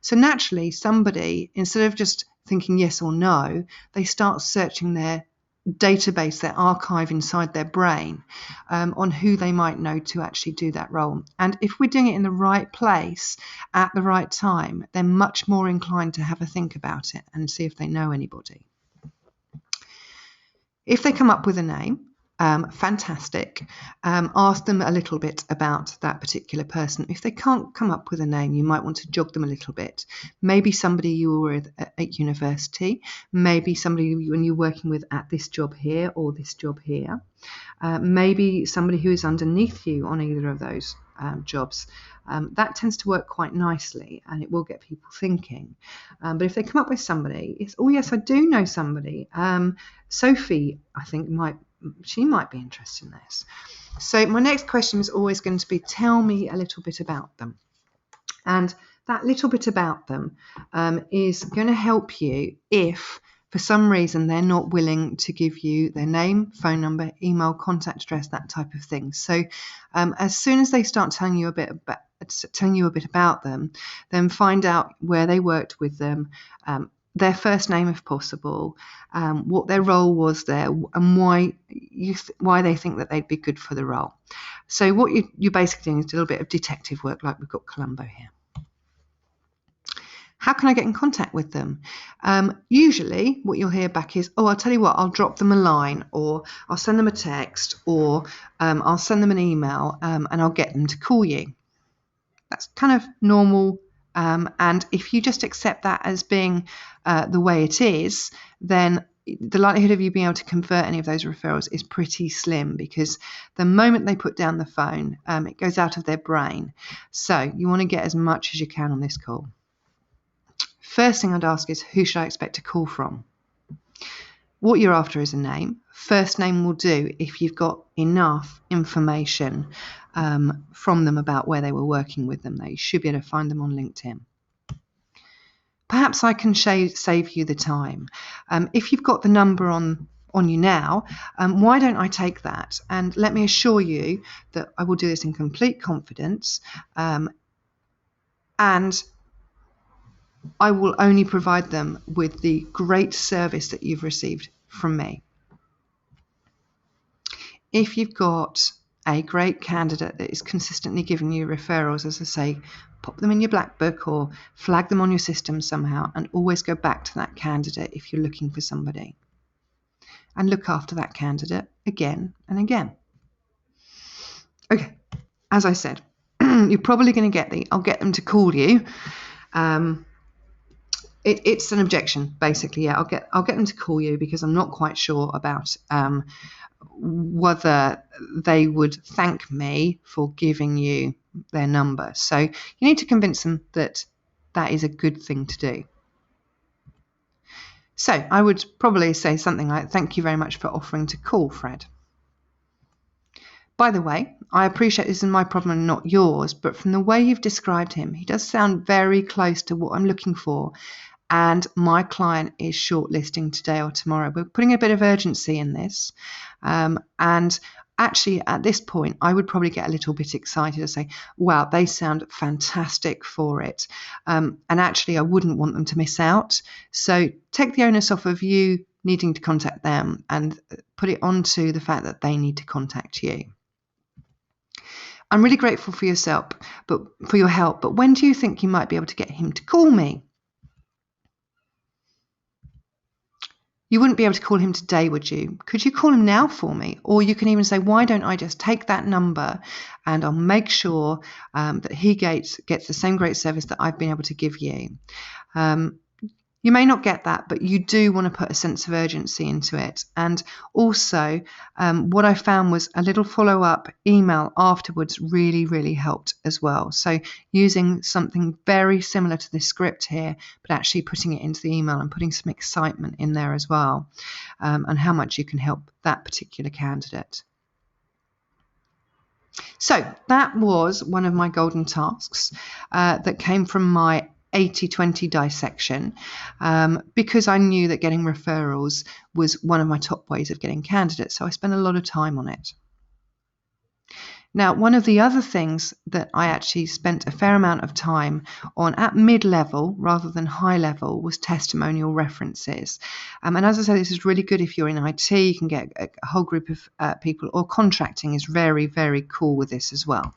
Speaker 2: So naturally, somebody, instead of just thinking yes or no, they start searching their database, their archive inside their brain, on who they might know to actually do that role. And if we're doing it in the right place at the right time, they're much more inclined to have a think about it and see if they know anybody. If they come up with a name, fantastic. Ask them a little bit about that particular person. If they can't come up with a name, you might want to jog them a little bit. Maybe somebody you were with at university, maybe somebody when you're working with at this job here or this job here, maybe somebody who is underneath you on either of those jobs. That tends to work quite nicely, and it will get people thinking. But if they come up with somebody, it's, oh yes, I do know somebody. Sophie, I think she might be interested in this. So my next question is always going to be, tell me a little bit about them. And that little bit about them is going to help you if for some reason they're not willing to give you their name, phone number, email, contact address, that type of thing. So as soon as they start telling you a bit about them, then find out where they worked with them, their first name if possible, what their role was there, and why they think that they'd be good for the role. So what you're basically doing is a little bit of detective work, like we've got Columbo here. How can I get in contact with them? Usually what you'll hear back is, oh, I'll tell you what, I'll drop them a line, or I'll send them a text, or I'll send them an email, and I'll get them to call you. That's kind of normal. And if you just accept that as being the way it is, then the likelihood of you being able to convert any of those referrals is pretty slim, because the moment they put down the phone, it goes out of their brain. So you want to get as much as you can on this call. First thing I'd ask is, who should I expect a call from? What you're after is a name. First name will do if you've got enough information from them about where they were working with them. You should be able to find them on LinkedIn. Perhaps I can save you the time. If you've got the number on you now, why don't I take that? And let me assure you that I will do this in complete confidence. And I will only provide them with the great service that you've received from me. If you've got a great candidate that is consistently giving you referrals, as I say, pop them in your black book or flag them on your system somehow, and always go back to that candidate if you're looking for somebody. And look after that candidate again and again. Okay, as I said, you're probably going to I'll get them to call you. It's an objection, basically. Yeah, I'll get them to call you because I'm not quite sure about whether they would thank me for giving you their number. So you need to convince them that that is a good thing to do. So I would probably say something like, thank you very much for offering to call, Fred. By the way, I appreciate this is my problem and not yours, but from the way you've described him, he does sound very close to what I'm looking for. And my client is shortlisting today or tomorrow. We're putting a bit of urgency in this. And actually, at this point, I would probably get a little bit excited and say, wow, they sound fantastic for it. And actually, I wouldn't want them to miss out. So take the onus off of you needing to contact them and put it onto the fact that they need to contact you. I'm really grateful for your help, but when do you think you might be able to get him to call me? You wouldn't be able to call him today, would you? Could you call him now for me? Or you can even say, why don't I just take that number and I'll make sure that he gets the same great service that I've been able to give you. You may not get that, but you do want to put a sense of urgency into it. And also, what I found was a little follow-up email afterwards really, really helped as well. So using something very similar to this script here, but actually putting it into the email and putting some excitement in there as well, and how much you can help that particular candidate. So that was one of my golden tasks that came from my 80-20 dissection, because I knew that getting referrals was one of my top ways of getting candidates. So I spent a lot of time on it. Now, one of the other things that I actually spent a fair amount of time on at mid-level rather than high level was testimonial references. And as I said, this is really good if you're in IT, you can get a whole group of people, or contracting is very, very cool with this as well.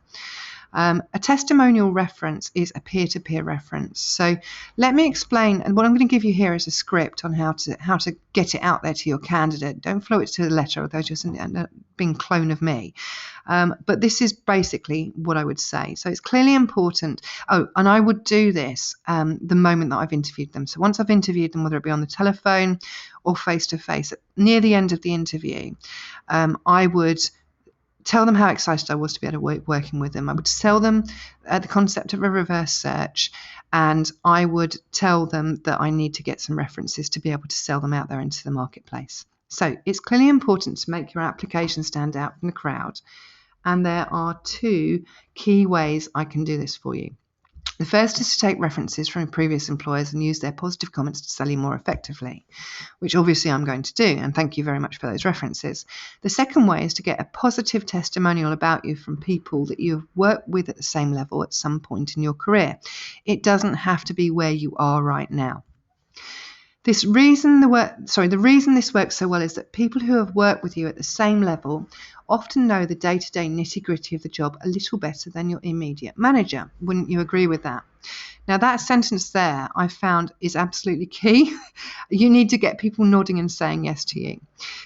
Speaker 2: A testimonial reference is a peer-to-peer reference. So let me explain, and what I'm going to give you here is a script on how to get it out there to your candidate. Don't follow it to the letter, or they'll just end up being a clone of me. But this is basically what I would say. So it's clearly important. Oh, and I would do this the moment that I've interviewed them. So once I've interviewed them, whether it be on the telephone or face-to-face, near the end of the interview, I would tell them how excited I was to be able to working with them. I would sell them the concept of a reverse search, and I would tell them that I need to get some references to be able to sell them out there into the marketplace. So it's clearly important to make your application stand out from the crowd, and there are two key ways I can do this for you. The first is to take references from previous employers and use their positive comments to sell you more effectively, which obviously I'm going to do, and thank you very much for those references. The second way is to get a positive testimonial about you from people that you have worked with at the same level at some point in your career. It doesn't have to be where you are right now. The reason this works so well is that people who have worked with you at the same level often know the day-to-day nitty-gritty of the job a little better than your immediate manager. Wouldn't you agree with that? Now, that sentence there I found is absolutely key. You need to get people nodding and saying yes to you.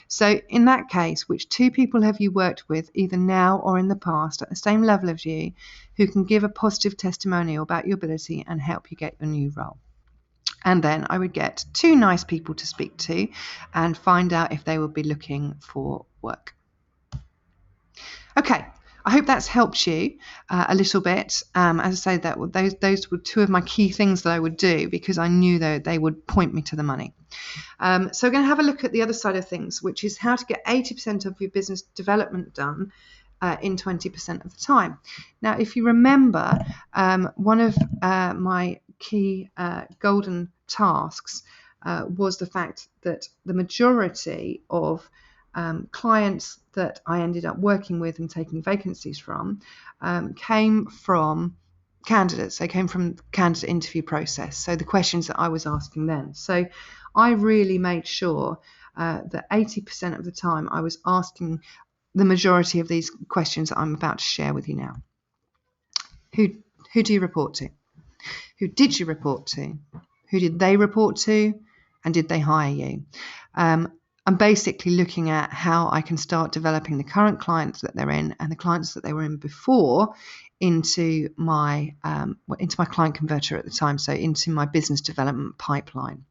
Speaker 2: So in that case, which two people have you worked with either now or in the past at the same level as you who can give a positive testimonial about your ability and help you get your new role? And then I would get two nice people to speak to and find out if they would be looking for work. Okay, I hope that's helped you a little bit. As I say, those were two of my key things that I would do because I knew that they would point me to the money. So we're going to have a look at the other side of things, which is how to get 80% of your business development done in 20% of the time. Now, if you remember, one of my key golden tasks was the fact that the majority of clients that I ended up working with and taking vacancies from came from candidates. They came from the candidate interview process. So the questions that I was asking then. So I really made sure that 80% of the time I was asking the majority of these questions that I'm about to share with you now. Who do you report to? Who did you report to? Who did they report to? And did they hire you? I'm basically looking at how I can start developing the current clients that they're in and the clients that they were in before into my client converter at the time, so into my business development pipeline.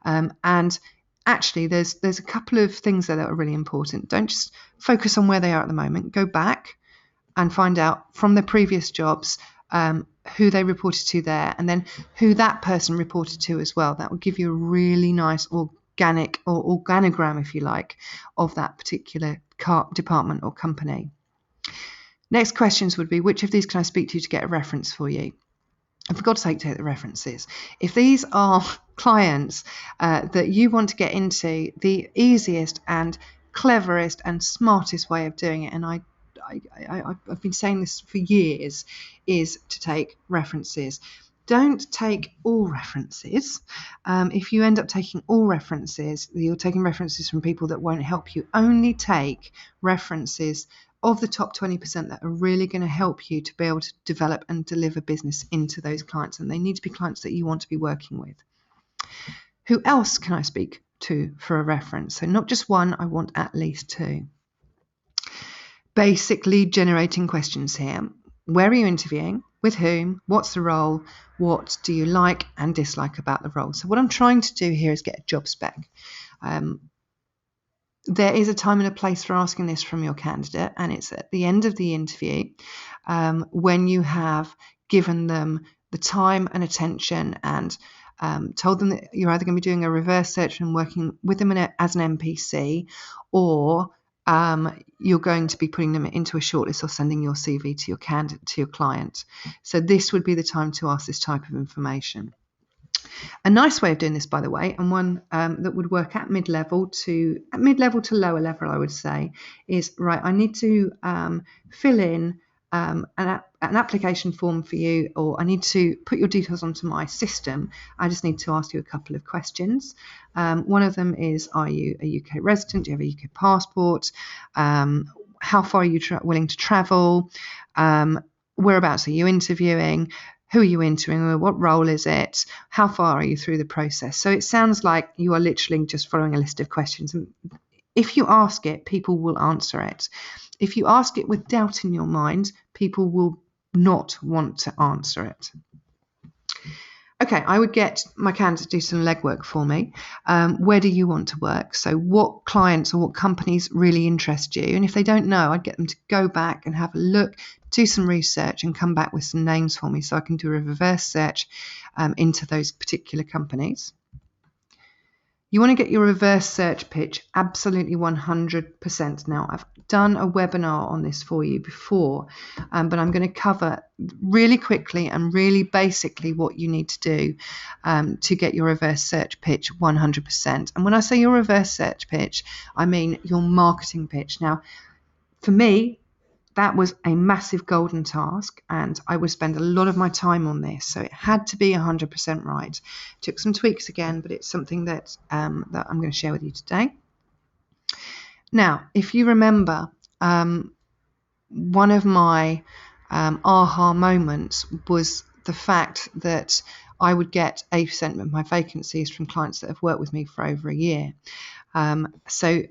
Speaker 2: And actually, there's a couple of things there that are really important. Don't just focus on where they are at the moment. Go back and find out from their previous jobs who they reported to there, and then who that person reported to as well. That will give you a really nice organic or organogram, if you like, of that particular department or company. Next questions would be, which of these can I speak to get a reference for you? And for God's sake, take the references. If these are clients that you want to get into, the easiest and cleverest and smartest way of doing it, and I've been saying this for years, is to take references. Don't take all references. If you end up taking all references, you're taking references from people that won't help you. Only take references of the top 20% that are really going to help you to be able to develop and deliver business into those clients. And they need to be clients that you want to be working with. Who else can I speak to for a reference? So not just one, I want at least two. Basic lead generating questions here. Where are you interviewing? With whom? What's the role? What do you like and dislike about the role? So what I'm trying to do here is get a job spec. There is a time and a place for asking this from your candidate, and it's at the end of the interview when you have given them the time and attention and told them that you're either going to be doing a reverse search and working with them as an NPC, or you're going to be putting them into a shortlist or sending your CV to your candidate, to your client. So this would be the time to ask this type of information. A nice way of doing this, by the way, and one that would work at mid-level to lower level, I would say, is, right, I need to fill in an application form for you, or I need to put your details onto my system. I just need to ask you a couple of questions. One of them is, are you a UK resident? Do you have a UK passport? How far are you willing to travel? Whereabouts are you interviewing? Who are you interviewing? What role is it? How far are you through the process? So it sounds like you are literally just following a list of questions. And if you ask it, people will answer it. If you ask it with doubt in your mind, people will not want to answer it. Okay, I would get my candidate to do some legwork for me. Where do you want to work? So what clients or what companies really interest you? And if they don't know, I'd get them to go back and have a look, do some research and come back with some names for me so I can do a reverse search into those particular companies. You want to get your reverse search pitch absolutely 100%. Now, I've done a webinar on this for you before, but I'm going to cover really quickly and really basically what you need to do to get your reverse search pitch 100%. And when I say your reverse search pitch, I mean your marketing pitch. Now, for me, that was a massive golden task, and I would spend a lot of my time on this. So it had to be 100% right. Took some tweaks again, but it's something that I'm going to share with you today. Now, if you remember, one of my aha moments was the fact that I would get 80% of my vacancies from clients that have worked with me for over a year. So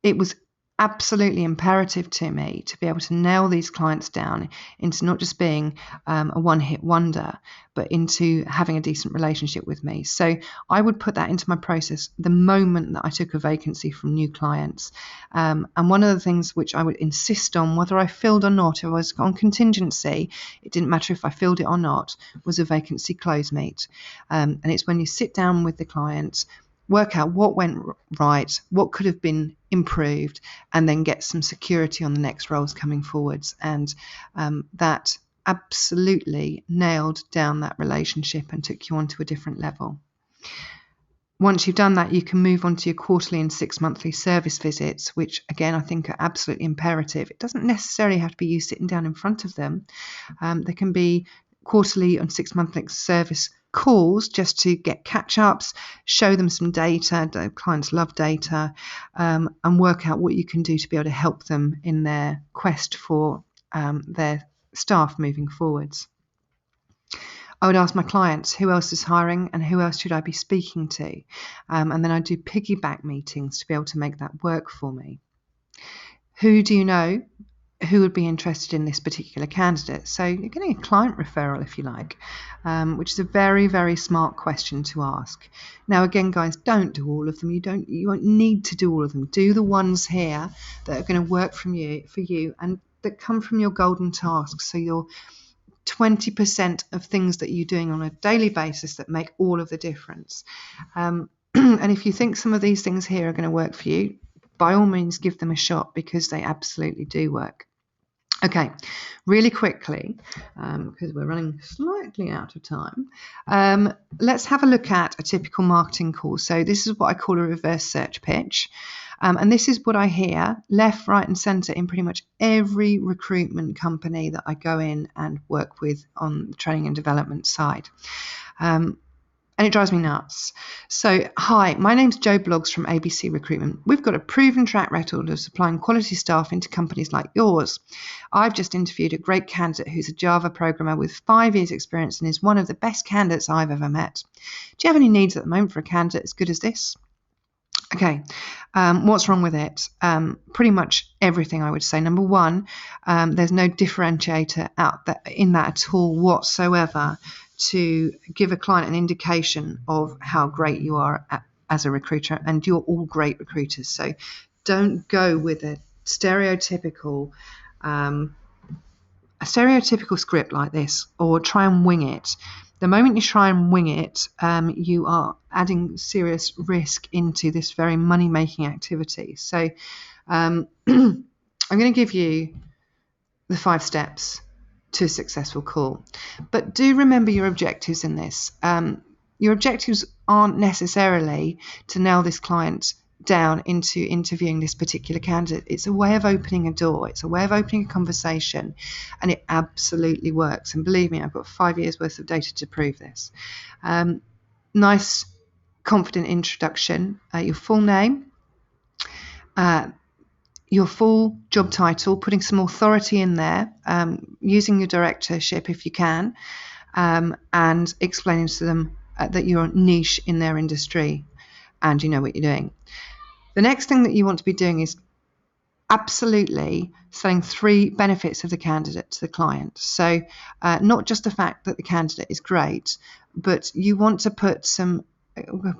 Speaker 2: it was absolutely imperative to me to be able to nail these clients down into not just being a one-hit wonder, but into having a decent relationship with me. So I would put that into my process the moment that I took a vacancy from new clients. And one of the things which I would insist on, whether I filled or not, if I was on contingency, it didn't matter if I filled it or not, was a vacancy close meet. And it's when you sit down with the client, work out what went right, what could have been improved, and then get some security on the next roles coming forwards. And that absolutely nailed down that relationship and took you on to a different level. Once you've done that, you can move on to your quarterly and 6 monthly service visits, which again, I think are absolutely imperative. It doesn't necessarily have to be you sitting down in front of them. They can be quarterly and 6-monthly service calls just to get catch-ups, show them some data. The clients love data, and work out what you can do to be able to help them in their quest for their staff moving forwards. I would ask my clients who else is hiring and who else should I be speaking to, and then I do piggyback meetings to be able to make that work for me. Who do you know who would be interested in this particular candidate? So you're getting a client referral, if you like, which is a very, very smart question to ask. Now, again, guys, don't do all of them. You won't need to do all of them. Do the ones here that are going to work for you and that come from your golden tasks. So your 20% of things that you're doing on a daily basis that make all of the difference. And if you think some of these things here are going to work for you, by all means, give them a shot, because they absolutely do work. Okay, really quickly, because we're running slightly out of time, let's have a look at a typical marketing call. So this is what I call a reverse search pitch. And this is what I hear left, right, and centre in pretty much every recruitment company that I go in and work with on the training and development side. And it drives me nuts. So, hi, my name's Jo Bloggs from ABC Recruitment. We've got a proven track record of supplying quality staff into companies like yours. I've just interviewed a great candidate who's a Java programmer with 5 years experience and is one of the best candidates I've ever met. Do you have any needs at the moment for a candidate as good as this? Okay, what's wrong with it? Pretty much everything, I would say. Number one, there's no differentiator in that at all whatsoever to give a client an indication of how great you are as a recruiter, and you're all great recruiters. So don't go with a stereotypical script like this, or try and wing it. The moment you try and wing it, you are adding serious risk into this very money-making activity. So I'm going to give you the 5 steps to a successful call. But do remember your objectives in this. Your objectives aren't necessarily to nail this client down into interviewing this particular candidate. It's a way of opening a door. It's a way of opening a conversation, and it absolutely works. And believe me, I've got 5 years worth of data to prove this. Nice, confident introduction, your full name, your full job title, putting some authority in there, using your directorship if you can, and explaining to them that you're niche in their industry and you know what you're doing. The next thing that you want to be doing is absolutely selling 3 benefits of the candidate to the client. So not just the fact that the candidate is great, but you want to put some,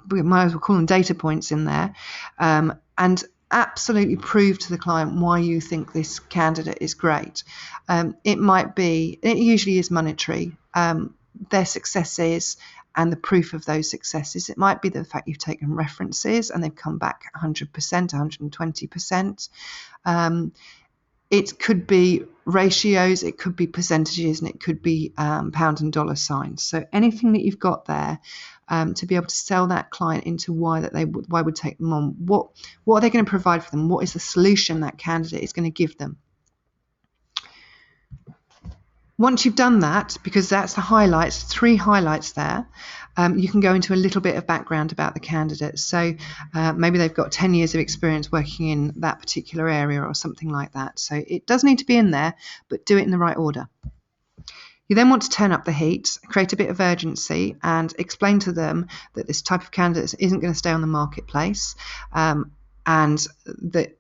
Speaker 2: we might as well call them data points in there, and absolutely prove to the client why you think this candidate is great. It usually is monetary, their successes and the proof of those successes. It might be the fact you've taken references and they've come back 100%, 120%. It could be ratios, it could be percentages, and it could be pound and dollar signs. So anything that you've got there to be able to sell that client into why would take them on. What are they going to provide for them? What is the solution that candidate is going to give them? Once you've done that, because that's the highlights, 3 highlights there, you can go into a little bit of background about the candidate. So maybe they've got 10 years of experience working in that particular area or something like that. So it does need to be in there, but do it in the right order. You then want to turn up the heat, create a bit of urgency, and explain to them that this type of candidate isn't going to stay on the marketplace, and that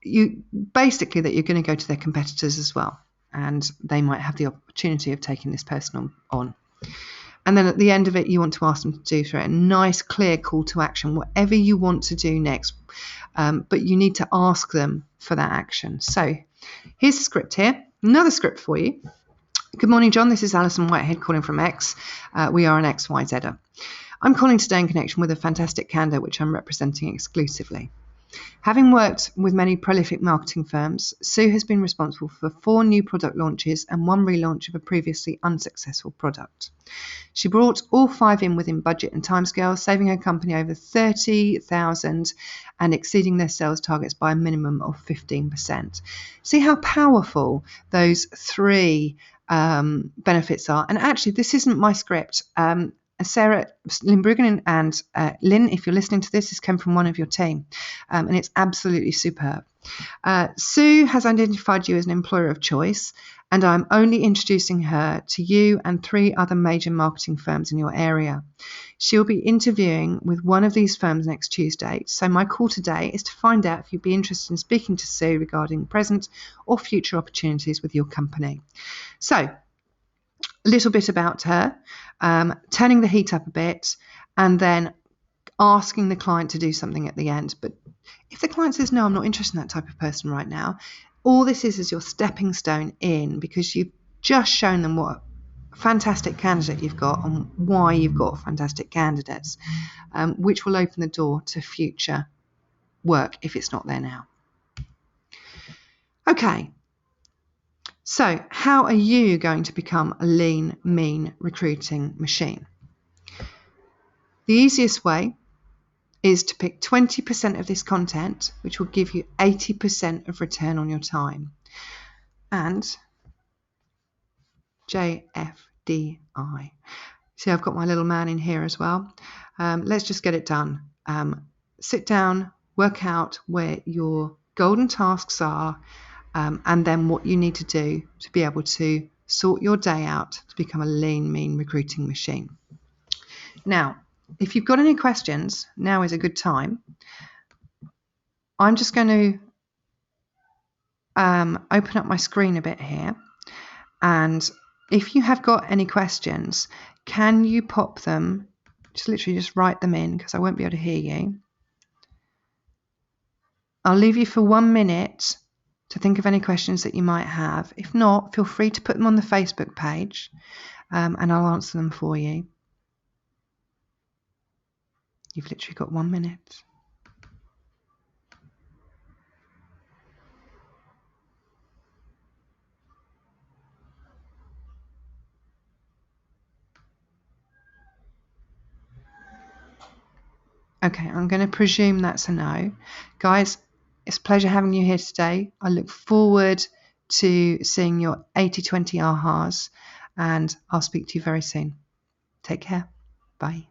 Speaker 2: you're going to go to their competitors as well, and they might have the opportunity of taking this person on. And then at the end of it, you want to ask them to do through a nice, clear call to action, whatever you want to do next, but you need to ask them for that action. So here's the script here, another script for you. Good morning, John. This is Alison Whitehead calling from X. We are an XYZer. I'm calling today in connection with a fantastic candidate which I'm representing exclusively. Having worked with many prolific marketing firms, Sue has been responsible for 4 new product launches and 1 relaunch of a previously unsuccessful product. She brought all 5 in within budget and timescale, saving her company over $30,000 and exceeding their sales targets by a minimum of 15%. See how powerful those 3 benefits are. And actually, this isn't my script. Sarah Lynn and Lynn, if you're listening to this came from one of your team, and it's absolutely superb. Sue has identified you as an employer of choice, and I'm only introducing her to you and 3 other major marketing firms in your area. She'll be interviewing with one of these firms next Tuesday, so my call today is to find out if you'd be interested in speaking to Sue regarding present or future opportunities with your company. So, a little bit about her, turning the heat up a bit, and then asking the client to do something at the end. But if the client says, no, I'm not interested in that type of person right now, all this is your stepping stone in, because you've just shown them what a fantastic candidate you've got and why you've got fantastic candidates, which will open the door to future work if it's not there now. Okay. So, how are you going to become a lean, mean recruiting machine? The easiest way is to pick 20% of this content, which will give you 80% of return on your time. And JFDI. See, I've got my little man in here as well. Let's just get it done. Sit down, work out where your golden tasks are, and then what you need to do to be able to sort your day out to become a lean, mean recruiting machine. Now, if you've got any questions, now is a good time. I'm just going to open up my screen a bit here. And if you have got any questions, can you pop them, just write them in, because I won't be able to hear you. I'll leave you for 1 minute to think of any questions that you might have. If not, feel free to put them on the Facebook page, and I'll answer them for you. You've literally got 1 minute. Okay, I'm going to presume that's a no. Guys, it's a pleasure having you here today. I look forward to seeing your 80/20 ahas, and I'll speak to you very soon. Take care. Bye.